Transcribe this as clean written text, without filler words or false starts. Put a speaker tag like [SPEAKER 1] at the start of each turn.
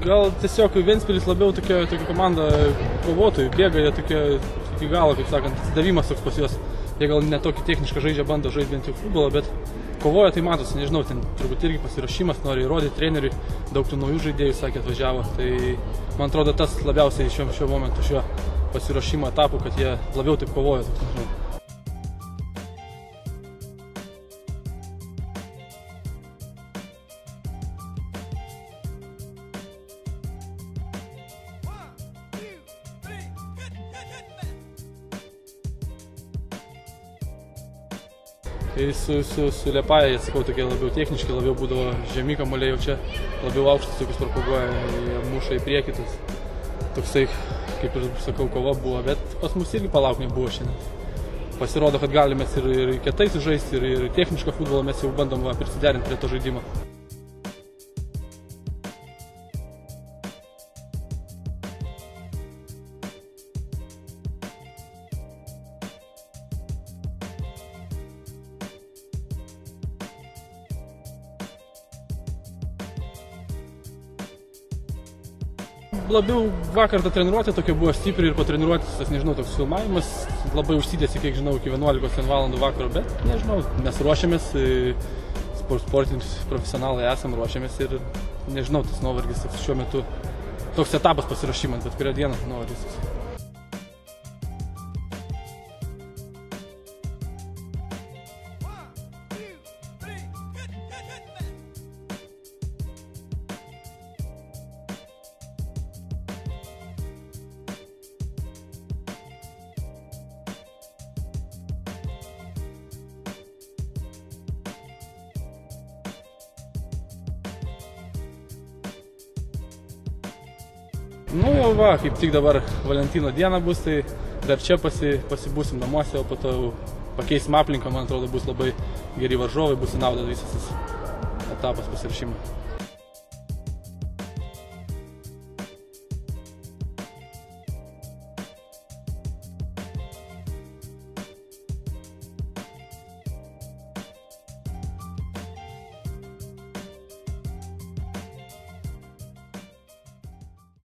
[SPEAKER 1] Gal tiesiog Ventspilis labiau tokia komanda kovotojų, bėga jie tokie iki galo, kaip sakant, atsidavimas toks pas juos. Jie gal ne tokį technišką žaidžia, bando žaisti bent jau futbolą, bet kovoja tai matosi, nežinau, ten turbūt irgi pasiruošimas, nori įrodyti treneriui, daug tų naujų žaidėjų, sakė, atvažiavo. Tai man atrodo tas labiausiai šiuo momentu, šiuo pasiruošimo etapu, kad jie labiau taip kovoja, toks, nežinau. Tai su Liepaja, sakau, tokie labiau techniški, labiau būdavo žemi kamuoliai, jau čia labiau aukštas, tokius propaguoja, jie muša į priekį, toksai, kaip ir sakau, kova buvo, bet pas mus irgi palauk nebuvo šiandien. Pasirodo, kad galime ir kietai sužaisti, ir technišką futbolą mes jau bandom prisiderinti prie to žaidimo. Labiau vakar ta treniruotė tokia buvo stipri ir po treniruotės, tas nežinau, toks filmavimas labai užsitęsė, kiek žinau, iki 11 valandų vakaro, bet nežinau, mes ruošiamės, sportininkai profesionalai esam, ruošiamės ir nežinau, tas nuovargis šiuo metu, toks etapas pasiruošimas, bet kurią dieną nuovargis. Nu jau va, kaip tik dabar Valentino diena bus, tai dar čia pasibūsim namuose, o po to pakeisim aplinką, man atrodo, bus labai geri varžovai, bus į naudą visas etapas pasiruošimo.